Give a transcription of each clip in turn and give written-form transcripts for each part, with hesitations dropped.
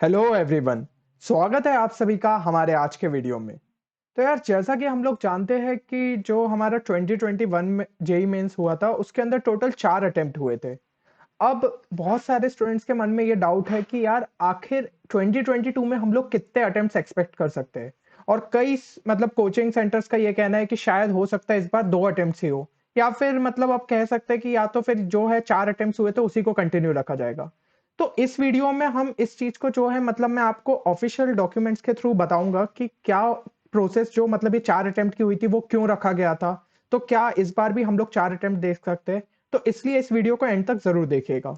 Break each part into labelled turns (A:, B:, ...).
A: Hello everyone. स्वागत है आप सभी का हमारे आज के वीडियो में। तो यार जैसा कि हम लोग जानते हैं कि जो हमारा 2021 में जेई मेंस हुआ था उसके अंदर टोटल 4 अटेम्प्ट हुए थे। अब बहुत सारे स्टूडेंट्स के मन में ये डाउट है कि यार आखिर 2022 में हम लोग कितने अटेम्प्ट्स एक्सपेक्ट कर सकते हैं। और मतलब कोचिंग सेंटर्स का ये कहना है कि शायद हो सकता है इस बार 2 अटेम्प्ट्स ही हो, या फिर मतलब आप कह सकते हैं कि या तो फिर जो है 4 अटेम्प्ट्स हुए थे उसी को कंटिन्यू रखा जाएगा। तो इस वीडियो में हम इस चीज को जो है मतलब मैं आपको ऑफिशियल डॉक्यूमेंट्स के थ्रू बताऊंगा कि क्या प्रोसेस जो मतलब ये 4 अटेम्प्ट की हुई थी वो क्यों रखा गया था। तो क्या इस बार भी हम लोग 4 अटेम्प्ट देख सकते हैं। तो इसलिए इस वीडियो को एंड तक जरूर देखिएगा।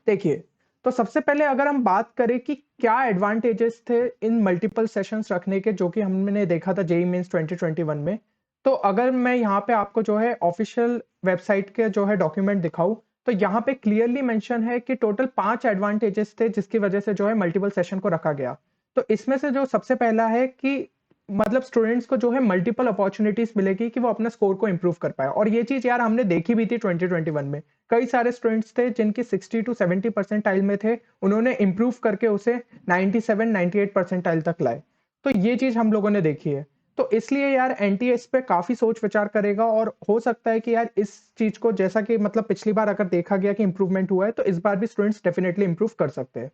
A: देखिए, तो सबसे पहले अगर हम बात करें कि क्या एडवांटेजेस थे इन मल्टीपल सेशंस रखने के, जो कि हमने देखा था जेई मेंस 2021 में। तो अगर मैं यहाँ पे आपको जो है ऑफिशियल वेबसाइट के जो है डॉक्यूमेंट दिखाऊं, तो यहाँ पे क्लियरली मेंशन है कि टोटल 5 एडवांटेजेस थे जिसकी वजह से जो है मल्टीपल सेशन को रखा गया। तो इसमें से जो सबसे पहला है कि मतलब स्टूडेंट्स को जो है मल्टीपल अपॉर्चुनिटीज मिलेगी कि वो अपना स्कोर को इंप्रूव कर पाए, और ये चीज यार हमने देखी भी थी 2021 में। कई सारे स्टूडेंट्स थे जिनकी 60 टू 70 परसेंटाइल में थे, उन्होंने इंप्रूव करके उसे 97 98 परसेंटाइल तक लाए। तो ये चीज हम लोगों ने देखी है। तो इसलिए यार एनटीए इस पे काफी सोच विचार करेगा, और हो सकता है कि यार इस चीज को जैसा कि मतलब पिछली बार अगर देखा गया कि इंप्रूवमेंट हुआ है, तो इस बार भी स्टूडेंट्स डेफिनेटली इंप्रूव कर सकते हैं।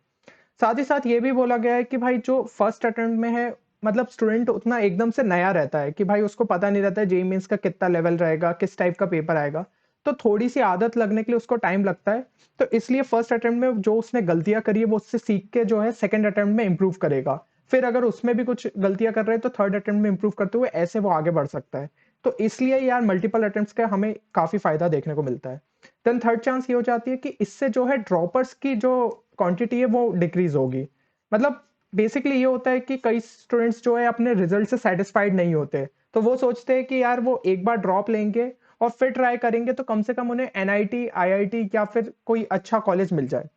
A: साथ ही साथ ये भी बोला गया है कि भाई जो फर्स्ट अटेम्प्ट में है, मतलब स्टूडेंट उतना एकदम से नया रहता है कि भाई उसको पता नहीं रहता है जेई मेंस का कितना लेवल रहेगा, किस टाइप का पेपर आएगा। तो थोड़ी सी आदत लगने के लिए उसको टाइम लगता है। तो इसलिए फर्स्ट अटेम्प्ट में जो उसने गलतियां करी है वो उससे सीख के जो है सेकंड अटेम्प्ट में इंप्रूव करेगा। फिर अगर उसमें भी कुछ गलतियां कर रहे हैं तो थर्ड अटेम्प्ट में इंप्रूव करते हुए ऐसे वो आगे बढ़ सकता है। तो इसलिए यार मल्टीपल अटेम्प्ट्स का हमें काफी फायदा देखने को मिलता है। देन थर्ड चांस ये हो जाती है कि इससे जो है ड्रॉपर्स की जो क्वांटिटी है वो डिक्रीज होगी। मतलब बेसिकली ये होता है कि कई स्टूडेंट्स जो है अपने रिजल्ट से सेटिस्फाइड नहीं होते, तो वो सोचते हैं कि यार वो एक बार ड्रॉप लेंगे और फिर ट्राई करेंगे तो कम से कम उन्हें एनआईटी आईआईटी या फिर कोई अच्छा कॉलेज मिल जाए।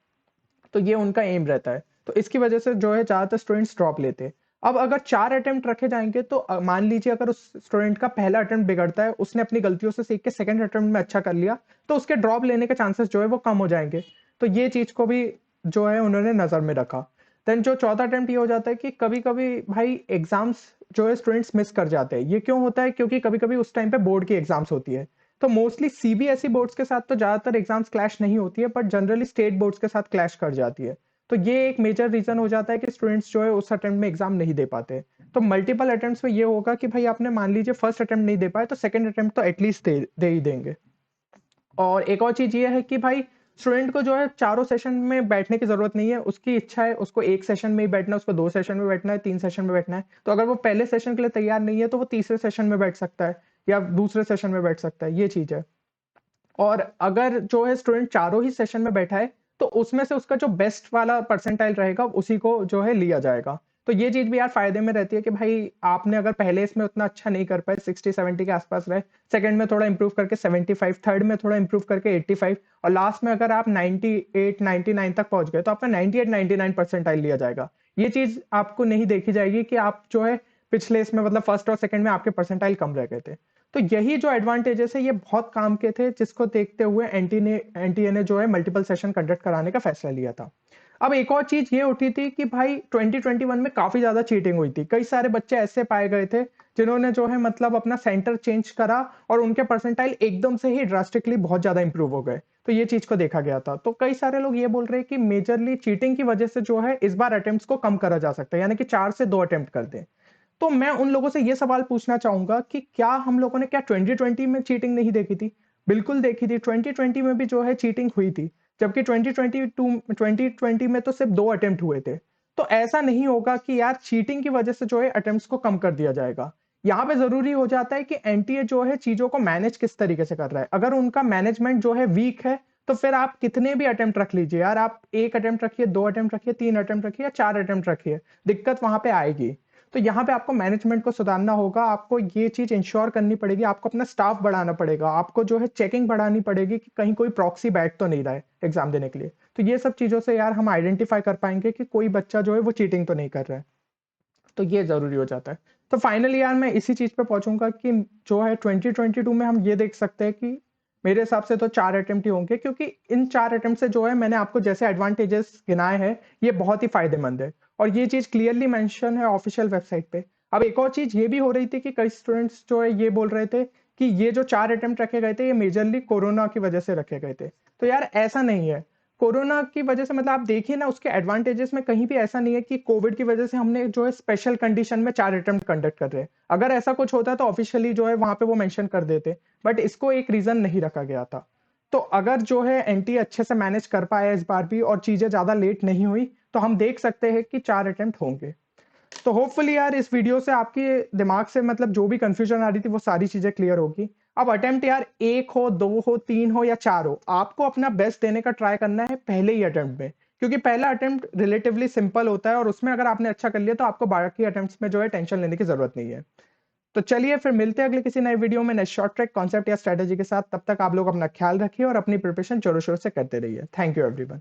A: तो ये उनका एम रहता है। तो इसकी वजह से जो है ज्यादातर स्टूडेंट्स ड्रॉप लेते हैं। अब अगर 4 अटेम्प्ट रखे जाएंगे तो मान लीजिए अगर उस स्टूडेंट का पहला अटेम्प्ट बिगड़ता है, उसने अपनी गलतियों से सीख के सेकंड अटेम्प्ट में अच्छा कर लिया, तो उसके ड्रॉप लेने के चांसेस जो है वो कम हो जाएंगे। तो ये चीज को भी जो है उन्होंने नजर में रखा। देन जो चौथा अटेम्प्ट ये हो जाता है कि कभी कभी भाई एग्जाम्स जो है स्टूडेंट्स मिस कर जाते हैं। ये क्यों होता है? क्योंकि कभी कभी उस टाइम पे बोर्ड की एग्जाम्स होती है। तो मोस्टली सीबीएसई बोर्ड्स के साथ तो ज्यादातर एग्जाम्स क्लैश नहीं होती है, बट जनरली स्टेट बोर्ड्स के साथ क्लैश कर जाती है। तो ये एक मेजर रीजन हो जाता है कि स्टूडेंट्स जो है उस अटेम्प्ट में एग्जाम नहीं दे पाते। तो मल्टीपल अटेम्प्ट्स में ये होगा कि भाई आपने मान लीजिए फर्स्ट अटेम्प्ट नहीं दे पाए तो सेकंड अटेम्प्ट तो एटलीस्ट दे ही देंगे। और एक और चीज ये है कि भाई स्टूडेंट को जो है चारों सेशन में बैठने की जरूरत नहीं है। उसकी इच्छा है उसको एक सेशन में ही बैठना है, उसको 2 सेशन में बैठना है, 3 सेशन में बैठना है। तो अगर वो पहले सेशन के लिए तैयार नहीं है तो वो तीसरे सेशन में बैठ सकता है या दूसरे सेशन में बैठ सकता है। ये चीज है। और अगर जो है स्टूडेंट चारों ही सेशन में बैठा है तो उसमें से उसका जो बेस्ट वाला परसेंटाइल रहेगा उसी को जो है लिया जाएगा। तो ये चीज भी यार फायदे में रहती है कि भाई आपने अगर पहले इसमें उतना अच्छा नहीं कर पाए, 60 70 के आसपास रहे, सेकंड में थोड़ा इंप्रूव करके 75, थर्ड में थोड़ा इंप्रूव करके 85, और लास्ट में अगर आप 98 99 तक पहुंच गए तो आपका 98 99 परसेंटाइल लिया जाएगा। ये चीज आपको नहीं देखी जाएगी कि आप जो है पिछले इसमें मतलब फर्स्ट और सेकंड में आपके परसेंटाइल कम रह गए थे। तो यही जो एडवांटेजेस है ये बहुत काम के थे, जिसको देखते हुए एनटीए ने जो है मल्टीपल सेशन कंडक्ट कराने का फैसला लिया था। अब एक और चीज ये उठी थी कि भाई 2021 में काफी ज्यादा चीटिंग हुई थी। कई सारे बच्चे ऐसे पाए गए थे जिन्होंने जो है मतलब अपना सेंटर चेंज करा और उनके परसेंटाइल एकदम से ही ड्रास्टिकली बहुत ज्यादा इंप्रूव हो गए। तो ये चीज को देखा गया था। तो कई सारे लोग ये बोल रहे हैं कि मेजरली चीटिंग की वजह से जो है इस बार अटेम्प्ट्स को कम करा जा सकता है, यानी कि 4 से 2 अटेम्प्ट कर दें। तो मैं उन लोगों से ये सवाल पूछना चाहूंगा कि क्या हम लोगों ने क्या 2020 में चीटिंग नहीं देखी थी? बिल्कुल देखी थी। 2020 में भी जो है चीटिंग हुई थी, जबकि 2020 में तो सिर्फ 2 अटेम्प्ट हुए थे। तो ऐसा नहीं होगा कि यार चीटिंग की वजह से जो है अटेम्प्ट्स को कम कर दिया जाएगा। यहाँ पे जरूरी हो जाता है कि एनटीए जो है चीजों को मैनेज किस तरीके से कर रहा है। अगर उनका मैनेजमेंट जो है वीक है तो फिर आप कितने भी अटेम्प्ट रख लीजिए यार, आप 1 अटेम्प्ट रखिए, 2 अटेम्प्ट रखिए, 3 अटेम्प्ट रखिए या 4 अटेम्प्ट रखिए, दिक्कत वहां पे आएगी। तो यहाँ पे आपको मैनेजमेंट को सुधारना होगा, आपको ये चीज इंश्योर करनी पड़ेगी, आपको अपना स्टाफ बढ़ाना पड़ेगा, आपको जो है चेकिंग बढ़ानी पड़ेगी कि कहीं कोई प्रॉक्सी बैठ तो नहीं रहा है एग्जाम देने के लिए। तो ये सब चीजों से यार हम आइडेंटिफाई कर पाएंगे कि कोई बच्चा जो है वो चीटिंग तो नहीं कर रहा है। तो ये जरूरी हो जाता है। तो फाइनली यार मैं इसी चीज पे पहुंचूंगा कि जो है 2022 में हम ये देख सकते हैं कि मेरे हिसाब से तो 4 अटेम्प्ट ही होंगे, क्योंकि इन 4 अटेम्प्ट से जो है मैंने आपको जैसे एडवांटेजेस गिनाए हैं, ये बहुत ही फ़ायदेमंद है और ये चीज़ क्लियरली मेंशन है ऑफ़िशियल वेबसाइट पे। अब एक और चीज़ ये भी हो रही थी कि कई स्टूडेंट्स जो है ये बोल रहे थे कि ये जो 4 अटेम्प्ट रखे गए थे, ये मेजरली कोरोना की वजह से रखे गए थे। तो यार ऐसा नहीं है। कोरोना की वजह से मतलब आप देखिए ना, उसके एडवांटेजेस में कहीं भी ऐसा नहीं है कि कोविड की वजह से हमने जो है स्पेशल कंडीशन में 4 अटेम्प्ट कंडक्ट कर रहे हैं। अगर ऐसा कुछ होता तो ऑफ़िशियली जो है वहाँ पे वो मेंशन कर देते। बट इसको एक रीज़न नहीं रखा गया था। तो अगर जो है एनटीए अच्छे से मैनेज कर पाया इस बार भी और चीज़ें ज़्यादा लेट नहीं हुई, तो हम देख सकते हैं कि 4 अटेम्प्ट होंगे। तो होपफुली यार इस वीडियो से आपके दिमाग से मतलब जो भी कन्फ्यूज़न आ रही थी वो सारी चीज़ें क्लियर होगी। अब अटेम्प्ट यार 1 हो, 2 हो, 3 हो या 4 हो, आपको अपना बेस्ट देने का ट्राई करना है पहले ही अटेम्प्ट में। क्योंकि पहला अटेम्प्ट रिलेटिवली सिंपल होता है और उसमें अगर आपने अच्छा कर लिया तो आपको बाकी अटेम्प्ट्स में जो है टेंशन लेने की ज़रूरत नहीं है। तो चलिए फिर मिलते हैं अगले किसी नए वीडियो में नए शॉर्ट ट्रिक, कॉन्सेप्ट या स्ट्रैटेजी के साथ। तब तक आप लोग अपना ख्याल रखिए और अपनी प्रिपरेशन जोरों-शोरों से करते रहिए। Thank you everyone.